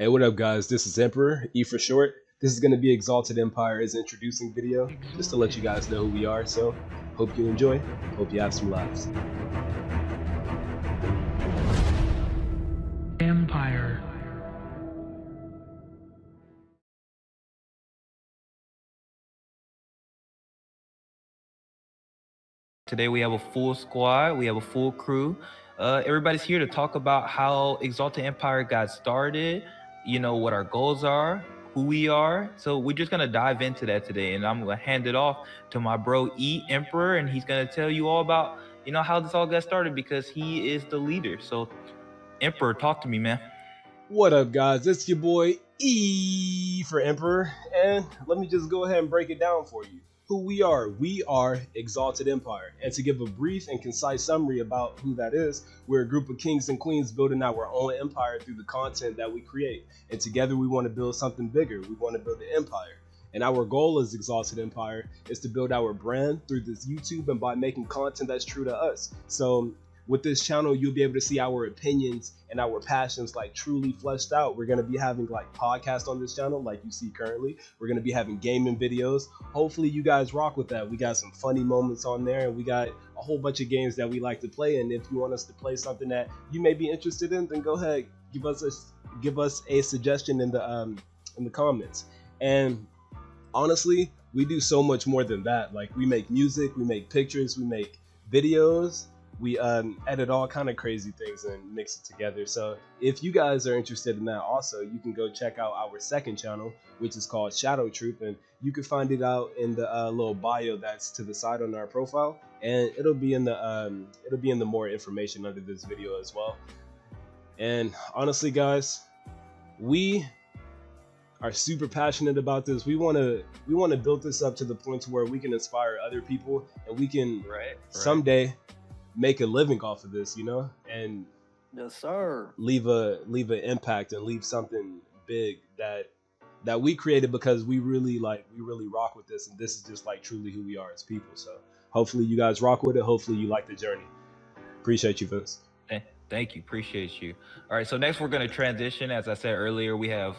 Hey, what up, guys? This is Emperor, E for short. This is going to be Exalted Empire's introducing video, just to let you guys know who we are. So, hope you enjoy. Hope you have some laughs. Empire. Today we have a full squad, we have a full crew. Everybody's here to talk about how Exalted Empire got started, what our goals are, who we are. So we're just gonna dive into that today, and I'm gonna hand it off to my bro E Emperor, and he's gonna tell you all about, how this all got started because he is the leader. So Emperor, talk to me, man. What up, guys? It's your boy E for Emperor, and let me just go ahead and break it down for you. Who we are Exalted Empire, and to give a brief and concise summary about who that is, we're a group of kings and queens building our own empire through the content that we create, and together we want to build something bigger. We want to build an empire, and our goal as Exalted Empire is to build our brand through this YouTube and by making content that's true to us. So with this channel, you'll be able to see our opinions and our passions like truly fleshed out. We're going to be having like podcasts on this channel like you see currently. We're going to be having gaming videos. Hopefully you guys rock with that. We got some funny moments on there, and we got a whole bunch of games that we like to play. And if you want us to play something that you may be interested in, then go ahead, give us a suggestion in the comments. And honestly, we do so much more than that. Like, we make music, we make pictures, we make videos. We edit all kind of crazy things and mix it together. So if you guys are interested in that also, you can go check out our second channel, which is called Shadow Truth, and you can find it out in the little bio that's to the side on our profile, and it'll be in the more information under this video as well. And honestly, guys, we are super passionate about this. We want to build this up to the point to where we can inspire other people, and we can someday make a living off of this, and yes, sir, leave an impact and leave something big that we created because we really rock with this, and this is just like truly who we are as people. So hopefully you guys rock with it. Hopefully you like the journey. Appreciate you, Vince. Thank you, appreciate you. All right, so next we're going to transition. As I said earlier, we have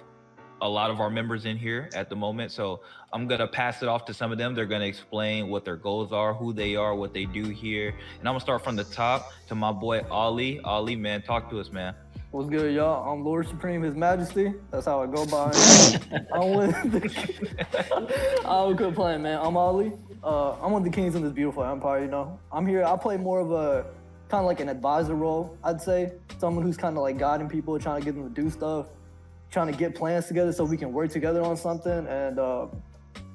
a lot of our members in here at the moment, so I'm gonna pass it off to some of them. They're gonna explain what their goals are, who they are, what they do here, and I'm gonna start from the top to my boy Ollie. Ollie, man, talk to us, man. What's good, y'all? I'm Lord Supreme, His Majesty. That's how I go by. I'm quit playing, man. I'm Ollie. I'm one of the kings in this beautiful empire. I'm here. I play more of a kind of like an advisor role, I'd say. Someone who's kind of like guiding people, trying to get them to do stuff, trying to get plans together so we can work together on something. And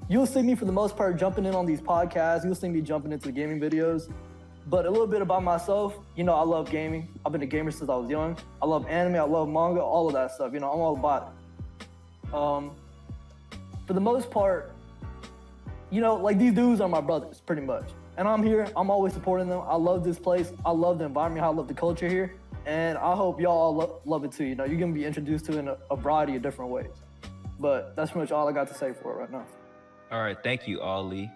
you'll see me for the most part jumping in on these podcasts. You'll see me jumping into the gaming videos. But a little bit about myself, I love gaming. I've been a gamer since I was young. I love anime, I love manga, all of that stuff. I'm all about it. For the most part, like these dudes are my brothers, pretty much. And I'm here, I'm always supporting them. I love this place. I love the environment, I love the culture here. And I hope y'all all love it too. You're gonna be introduced to it in a variety of different ways. But that's pretty much all I got to say for it right now. All right, thank you, Ollie.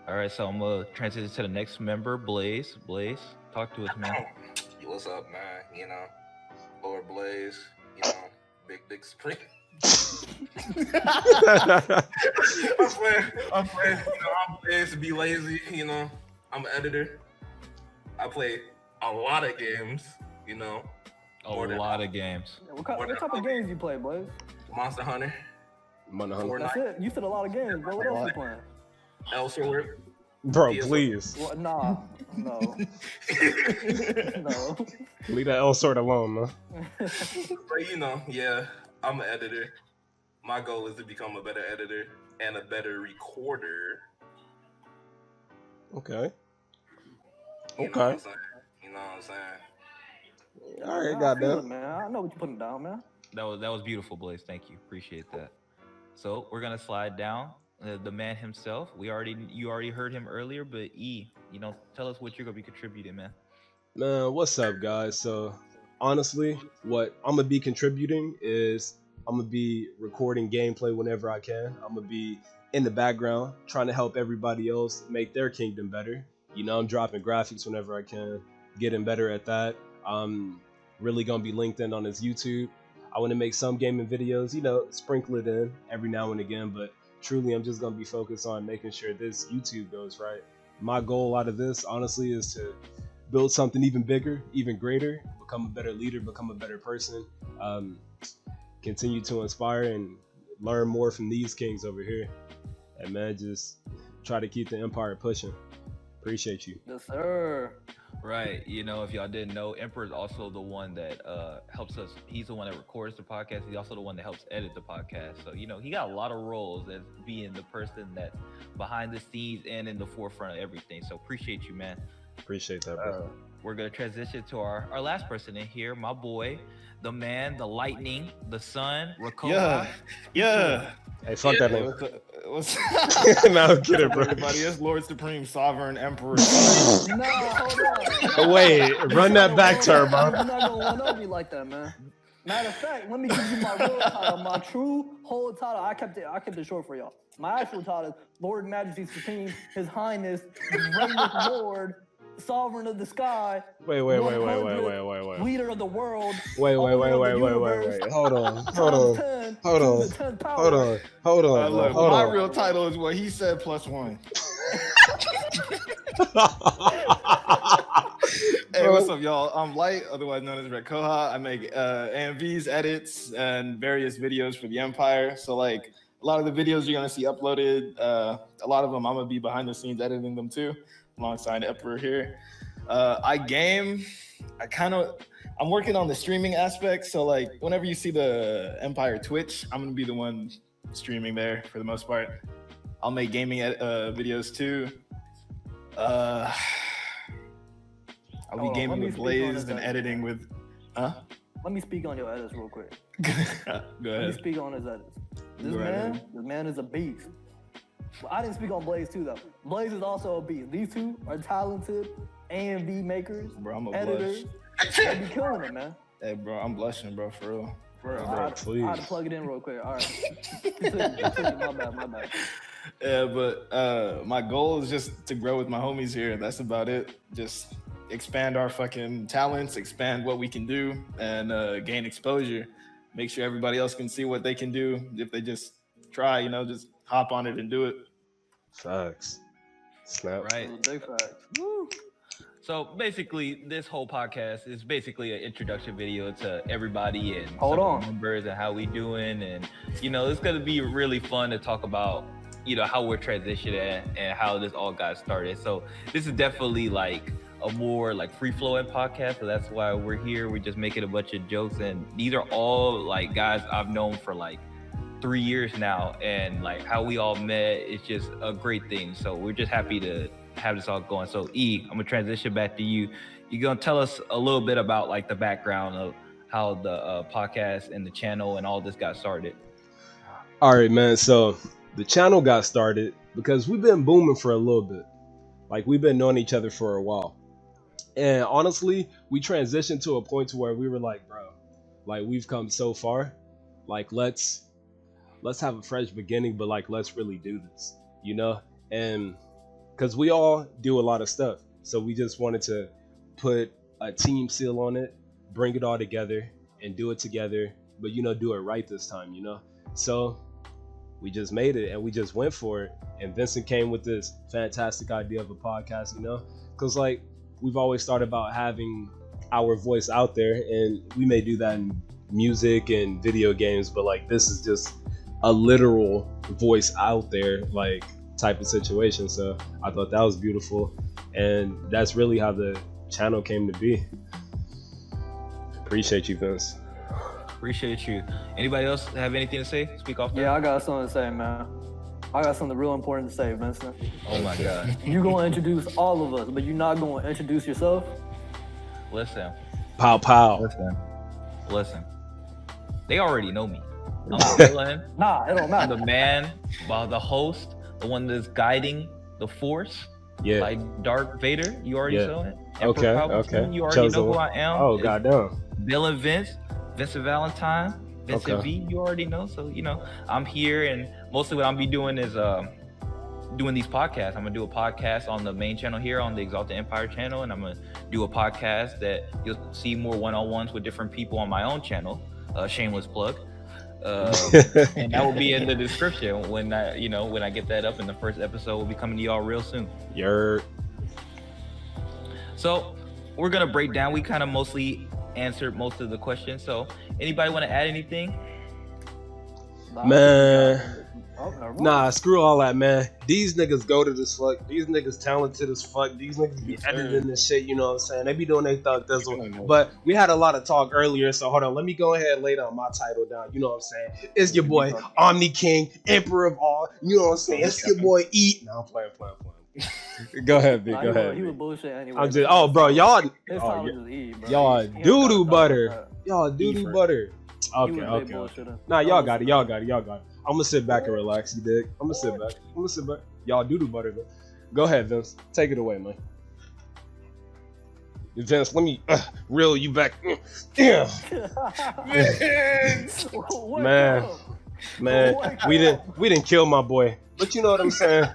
All right, so I'm gonna transition to the next member, Blaze. Blaze, talk to us, man. What's up, man? Lord Blaze, big Supreme. I'm playing, I'm Blaze to be lazy, I'm an editor. I play a lot of games. A lot of games. What type of games you play, Blaze? Monster Hunter. That's it. You said a lot of games, bro. What else you playing? Elsewhere. Bro, please. What? Nah, no. No. Leave that L sword alone, man. But yeah, I'm an editor. My goal is to become a better editor and a better recorder. Okay. You know what I'm saying? All right, goddamn. Man, I know what you're putting down, man. That was beautiful, Blaze. Thank you, appreciate that. So we're gonna slide down the man himself. You already heard him earlier, but E, tell us what you're gonna be contributing, man. Man, what's up, guys? So honestly, what I'm gonna be contributing is I'm gonna be recording gameplay whenever I can. I'm gonna be in the background trying to help everybody else make their kingdom better. I'm dropping graphics whenever I can, getting better at that. I'm really gonna be linked in on his YouTube. I want to make some gaming videos, you know, sprinkle it in every now and again, but truly I'm just going to be focused on making sure this YouTube goes right. My goal out of this, honestly, is to build something even bigger, even greater, become a better leader, become a better person, continue to inspire and learn more from these kings over here. And man, just try to keep the empire pushing. Appreciate you. Yes, sir. Right. You know, if y'all didn't know, Emperor is also the one that helps us. He's the one that records the podcast. He's also the one that helps edit the podcast. So, you know, he got a lot of roles as being the person that's behind the scenes and in the forefront of everything. So appreciate you, man. Appreciate that, bro. We're going to transition to our last person in here, my boy, the man, the lightning, the sun, Rakoha. Yeah. Hey, fuck that name. What's No, I'm kidding, bro. everybody? It's Lord Supreme Sovereign Emperor. No, hold on. Wait, run that back term, You're bro. not gonna one up me like that, man. Matter of fact, let me give you my real title, my true whole title. I kept it short for y'all. My actual title is Lord Majesty Supreme, His Highness, Reigneth Lord, Sovereign of the Sky. Wait. Leader of the world. Wait. Hold on. Look, my real title is what he said +1. Hey, what's up, y'all? I'm Light, otherwise known as Rakoha. I make AMVs, edits, and various videos for the Empire. So, like, a lot of the videos you're gonna see uploaded, a lot of them I'm gonna be behind the scenes editing them too, alongside Emperor here. I game. I'm working on the streaming aspect. So, like, whenever you see the Empire Twitch, I'm gonna be the one streaming there for the most part. I'll make gaming videos too. I'll be gaming with Blazed and editing with. Huh? Let me speak on your edits real quick. Go Let me ahead. speak on his edits. This Go right ahead. man is a beast. But I didn't speak on Blaze too, though. Blaze is also a beast. These two are talented AMV makers, Bro, I'm a editors. blush. They be killing it, man. Hey, bro, I'm blushing, bro, for real. I please. had to plug it in real quick. All right. Continue. My bad. Yeah, but my goal is just to grow with my homies here. That's about it. Just expand our fucking talents, expand what we can do, and gain exposure. Make sure everybody else can see what they can do if they just try, you know, just hop on it and do it. Facts. Snap. Right. Big facts. Woo. So basically, this whole podcast is basically an introduction video to everybody and Hold some on. of the members and how we doing, and you know, it's gonna be really fun to talk about, you know, how we're transitioning and how this all got started. So this is definitely like a more like free flowing podcast. So that's why we're here. We're just making a bunch of jokes, and these are all like guys I've known for like 3 years now, and like how we all met is just a great thing. So we're just happy to have this all going. So I'm gonna transition back to you. You're gonna tell us a little bit about like the background of how the podcast and the channel and all this got started. All right, man. So the channel got started because we've been booming for a little bit. Like, we've been knowing each other for a while. And honestly, we transitioned to a point to where we were like, bro, like, we've come so far. Like, let's have a fresh beginning, but like, let's really do this, you know? And because we all do a lot of stuff. So we just wanted to put a team seal on it, bring it all together and do it together, but, you know, do it right this time, you know? So we just made it and we just went for it. And Vincent came with this fantastic idea of a podcast, you know, because like we've always thought about having our voice out there, and we may do that in music and video games, but like this is just a literal voice out there, like type of situation. So I thought that was beautiful, and that's really how the channel came to be. Appreciate you, Vince. Appreciate you. Anybody else have anything to say? Speak off. Yeah, I got something to say, man. I got something real important to say, Vincent. Oh my God. You're going to introduce all of us, but you're not going to introduce yourself? Listen. Pow pow. Listen. They already know me. I'm the villain. Nah, it don't I'm matter. the man, the host, the one that's guiding the force. Yeah. Like Darth Vader, you already Yeah. know it. Okay, Emperor Palpatine, okay. You already Chosen know who one. I am. Oh, It's goddamn. Bill and Vincent Valentine, Vincent Okay. V, you already know. So, you know, I'm here, and mostly what I'm be doing is doing these podcasts. I'm gonna do a podcast on the main channel here on the Exalted Empire channel, and I'm gonna do a podcast that you'll see more one-on-ones with different people on my own channel. Shameless plug. And that will be in the description when I get that up, and the first episode will be coming to y'all real soon. You're So we're gonna break down. We kind of mostly answered most of the questions. So anybody want to add anything? Man. Oh, never mind. Nah, screw all that, man. These niggas go to this fuck. These niggas talented as fuck. These niggas be editing this shit, you know what I'm saying? They be doing their thug thizzle. But we had a lot of talk earlier, so hold on. Let me go ahead and lay down my title down. You know what I'm saying? It's your boy, Omni King, Emperor of all. You know what I'm saying? It's your boy, E. No, I'm playing. Go ahead, B. Go ahead. He B. was bullshit anyway. I'm just, oh, bro, y'all, His time was just E, bro. y'all He don't doo-doo gotta talk butter. about Y'all doo-doo for- butter. that. He Okay, was okay. big bullshitter. Nah, y'all got it. I'm gonna sit back and relax, you dig? I'm gonna sit back. Y'all doo-doo butter, though. Go ahead, Vince. Take it away, man. Vince, let me reel you back. Yeah. Man, we didn't kill my boy. But you know what I'm saying?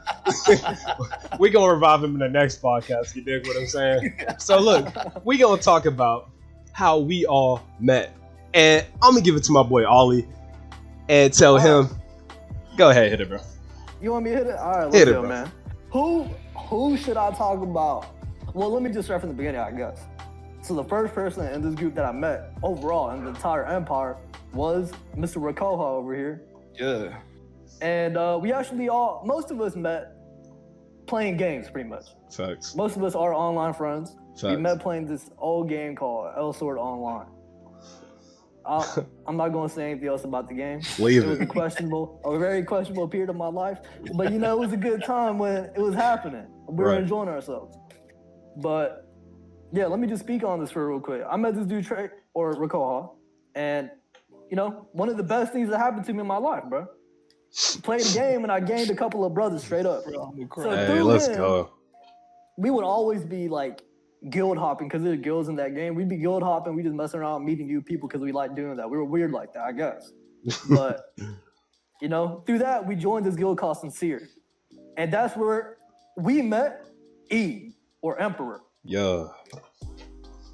We gonna revive him in the next podcast, you dig what I'm saying? So look, we gonna talk about how we all met. And I'm gonna give it to my boy Ollie and tell him, go ahead, hit it, bro. You want me to hit it? All right, let's Hit it, go, bro. man. Who should I talk about? Well, let me just start from the beginning, I guess. So the first person in this group that I met overall in the entire empire was Mr. Rakoha over here. Yeah. And we actually most of us met playing games, pretty much. Facts. Most of us are online friends. We Facts. met playing this old game called Sword Online. I'm not going to say anything else about the game. Leave It was it. a very questionable period of my life. But, it was a good time when it was happening. We were Right. enjoying ourselves. But, yeah, let me just speak on this for real quick. I met this dude, Rakoha, and, one of the best things that happened to me in my life, bro. Played a game, and I gained a couple of brothers straight up. So Hey, through let's him, go. we would always be, guild hopping because there's guilds in that game. We'd be guild hopping. We just messing around meeting new people because we like doing that. We were weird like that, I guess. But through that we joined this guild called Sincere, and that's where we met E or Emperor. Yeah.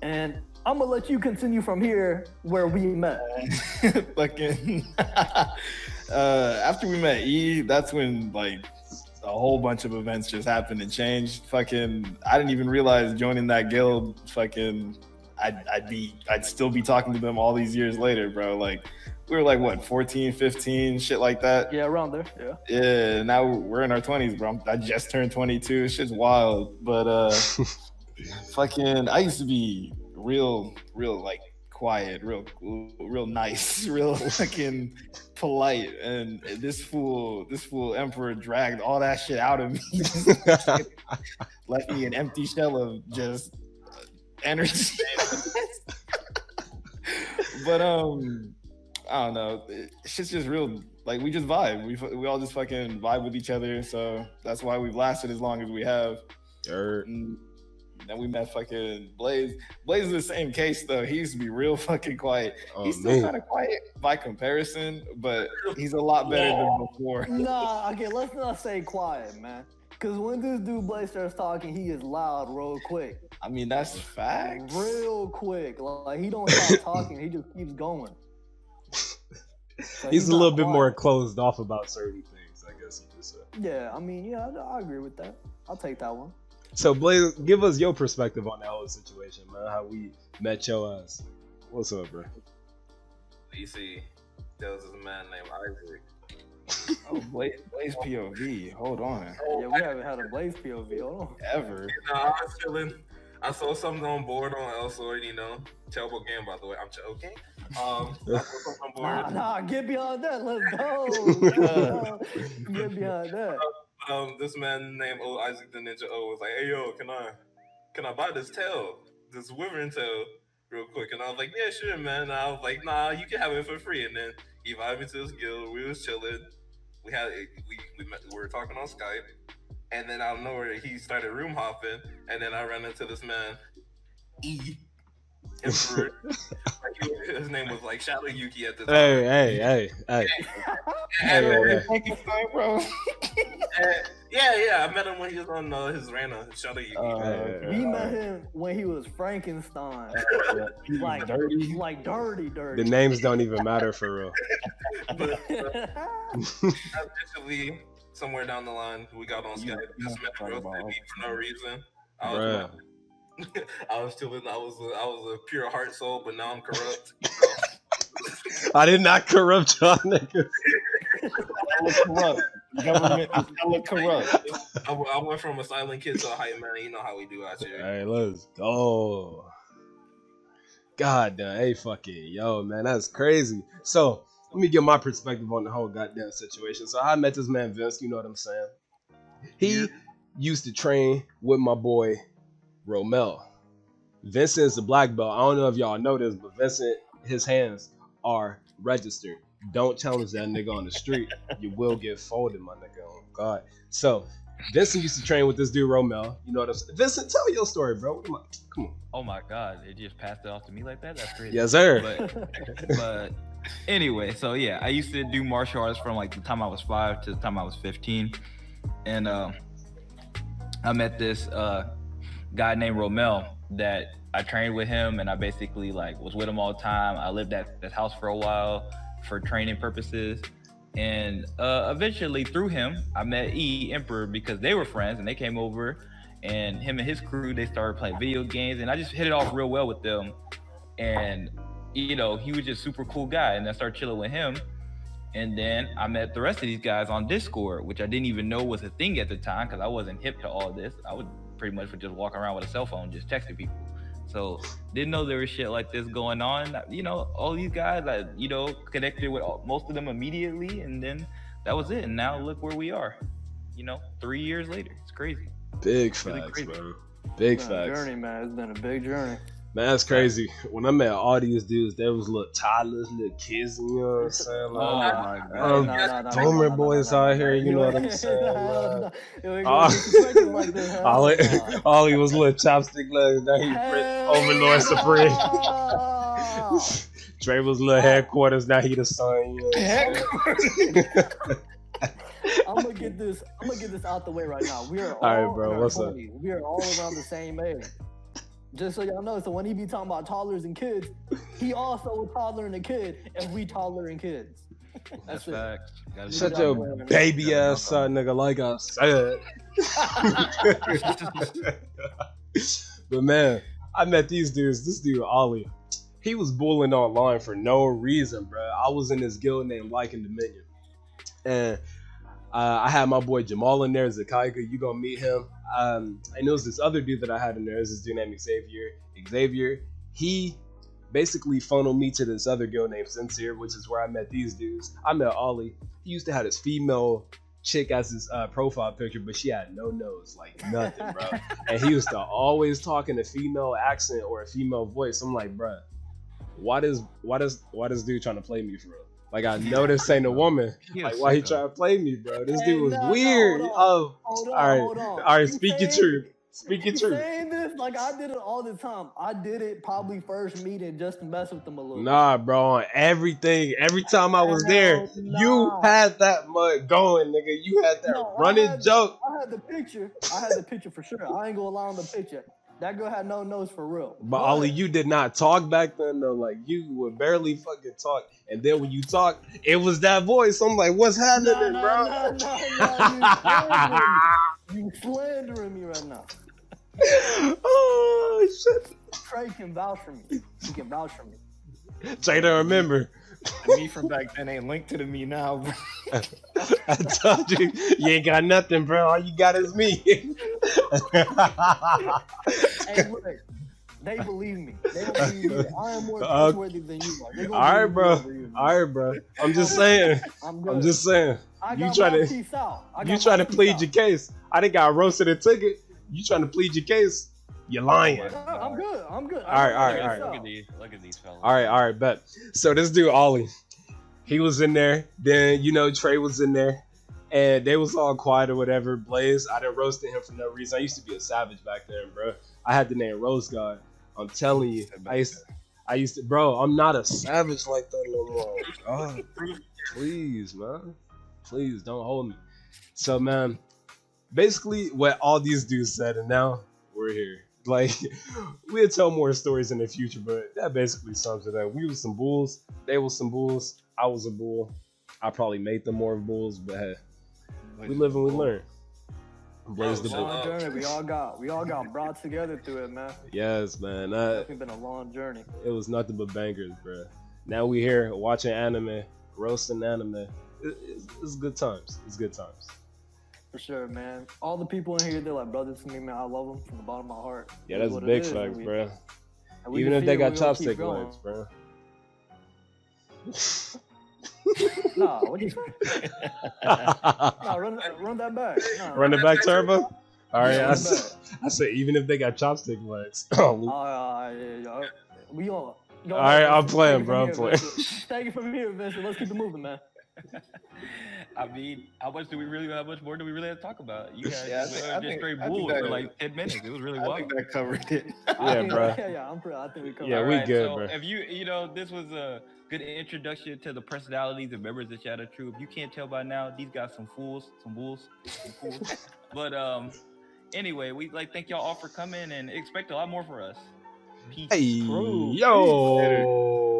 And I'm gonna let you continue from here where we met. Fucking. After we met E, that's when a whole bunch of events just happened and changed. Fucking, I didn't even realize joining that guild. Fucking, I'd still be talking to them all these years later, bro. We were what, 14, 15, shit like that. Yeah, around there. Yeah. Yeah, now we're in our 20s, bro. I just turned 22. Shit's wild. But fucking, I used to be real quiet, real nice, real fucking polite, and this fool Emperor dragged all that shit out of me. Left me an empty shell of just energy. But I don't know. Shit's just real. We just vibe. We all just fucking vibe with each other. So that's why we've lasted as long as we have. And then we met fucking Blaze. Blaze is the same case though. He used to be real fucking quiet. Oh, He's still kind of quiet by comparison, but he's a lot better than before. Nah, okay, let's not say quiet, man. Cause when this dude Blaze starts talking, he is loud real quick. I mean, that's facts. Real quick. He don't stop talking, he just keeps going. So He's a not little bit quiet. more closed off about certain things, I guess you could say. Yeah, I mean, I agree with that. I'll take that one. So Blaze, give us your perspective on that whole situation, man. How we met your ass. What's up, bro? You see, there was this man named Isaac. Oh, Blaze POV. Hold on. Yeah, we haven't had a Blaze POV. Hold on. Ever. I was chilling. I saw something on board on Elsword, terrible game, by the way. I'm joking. I saw something on board. Nah, get beyond that. Let's go. Get beyond that. This man named Old Isaac the Ninja O was like, "Hey yo, can I buy this tail, this wyvern tail, real quick?" And I was like, "Yeah, sure, man." And I was like, "Nah, you can have it for free." And then he invited me to his guild. We was chilling. We were talking on Skype, and then out of nowhere he started room hopping, and then I ran into this man, E. Emperor. His name was Shadow Yuki at the time. Hey. Thank you, bro. Yeah. I met him when he was on his Rana. Shout out Yuki. We met him when he was Frankenstein. like dirty. The names don't even matter for real. But eventually, somewhere down the line, we got on Skype. Just met and roasted me for no reason. I was chilling. I was a pure heart soul, but now I'm corrupt. I did not corrupt y'all niggas. Corrupt. Government is hella corrupt. I went from a silent kid to a hype man. You know how we do out here. Hey, let's go. God damn, hey, fuck it. Yo, man, that's crazy. So, let me give my perspective on the whole goddamn situation. So, I met this man, Vince, you know what I'm saying? He used to train with my boy, Romel. Vincent is the black belt. I don't know if y'all know this, but Vincent, his hands are registered. Don't challenge that nigga on the street. You will get folded, my nigga. Oh, God. So, Vincent used to train with this dude, Romel. You know what I'm saying? Vincent, tell your story, bro. Come on. Oh my God, it just passed it off to me like that? That's crazy. Yes, sir. But anyway, so yeah, I used to do martial arts from like the time I was 5 to the time I was 15. And I met this guy named Romel that I trained with him, and I basically like was with him all the time. I lived at this house for a while for training purposes. And eventually through him, I met Emperor because they were friends and they came over, and him and his crew, they started playing video games, and I just hit it off real well with them. And, you know, he was just super cool guy, and I started chilling with him. And then I met the rest of these guys on Discord, which I didn't even know was a thing at the time because I wasn't hip to all this. I would pretty much just walk around with a cell phone, just texting people. So didn't know there was shit like this going on. You know, all these guys, I, you know, connected with most of them immediately, and then that was it. And now look where we are, you know, 3 years later. It's crazy. Big It's facts, really crazy. bro. Big It's facts. been a journey, man. It's been a big journey. Man, that's crazy. When I met all these dudes, there was little toddlers, little kids, you know what I'm saying? Like, boomer boys out here, you know what I'm saying? All he was little chopstick legs, now he Overlord Supreme. Trey was little headquarters, now he the son. You know? I'm gonna get this out the way right now. We are all, All right, bro, in our what's up? 20s. We are all around the same age. Just so y'all know, so when he be talking about toddlers and kids, he also a toddler and a kid, and we toddler and kids. That's it. facts. Gotta Shut do your that. baby ass son, nigga, like I said. But man, I met these dudes. This dude, Ollie, he was bullying online for no reason, bro. I was in this guild named Like and Dominion. And I had my boy Jamal in there, Zakaiga. You gonna meet him. And there was this other dude that I had in there. There's this dude named Xavier. He basically funneled me to this other girl named Sincere, which is where I met these dudes. I met Ollie. He used to have this female chick as his profile picture, but she had no nose, like nothing, bro. And he used to always talk in a female accent or a female voice. I'm like, bro, why does dude trying to play me for real? Like, I know this ain't a woman. Like, why he trying to play me, bro? This dude was weird. All right, speak your truth. Speak your truth. Saying this like I did it all the time. I did it probably first meeting just to mess with them a little. Nah, bro, on everything. Every time I was there, you had that mud going, nigga. You had that running joke. I had the picture for sure. I ain't gonna lie on the picture. That girl had no nose for real. But Ollie, you did not talk back then though. Like, you would barely fucking talk. And then when you talk, it was that voice. I'm like, what's happening, bro? You slandering me right now. Oh shit. Trey can vouch for me. He can vouch for me. Trey to remember. The me from back then ain't linked to the me now, bro. I told you, you ain't got nothing, bro. All you got is me. Hey, look, they believe me. They believe me. I am more trustworthy than you are. All right, bro. I'm just saying. I'm just saying. You try to plead your case. I didn't got roasted a ticket. You trying to plead your case? You're lying. I'm good. All right. Look at these fellas. All right, bet. So this dude Ollie, he was in there. Then Trey was in there, and they was all quiet or whatever. Blaze, I done roasted him for no reason. I used to be a savage back then, bro. I had the name Rose God. I'm telling you, I used to, bro. I'm not a savage like that no more. God, please, man, please don't hold me. So man, basically what all these dudes said, and now we're here. Like, we'll tell more stories in the future, but that basically sums it up. We was some bulls, they was some bulls, I was a bull. I probably made them more bulls, but hey, we live and we learn. Raise the shut bull. up. Journey. We all got brought together through it, man. Yes, man. It's been a long journey. It was nothing but bangers, bro. Now we here watching anime, roasting anime. It's good times. It's good times. For sure, man. All the people in here, they're like brothers to me, man. I love them from the bottom of my heart. Yeah, It's that's what it big is, facts, and bro. and we Even just if they here, got we gonna keep chopstick going. legs, bro. Nah, what you say? Nah, run that back. Nah, Run it back, Turbo. All right, Yeah, I said even if they got chopstick legs. Oh, yeah. We all. all right, I'm playing, bro. I'm playing. Take it from here, Vincent. Let's keep it moving, man. I mean, how much more do we really have to talk about? You guys Yeah, just I think straight that- bull for like 10 minutes. It was really I wild. think that covered it. Yeah, bro. I think we covered. Yeah, it. we Alright, good, so bro. if this was a good introduction to the personalities and members of Shadow Troop. You can't tell by now, these guys some fools, some bulls, some fools. But anyway, we thank y'all all for coming and expect a lot more for us. Peace. Hey, True. yo.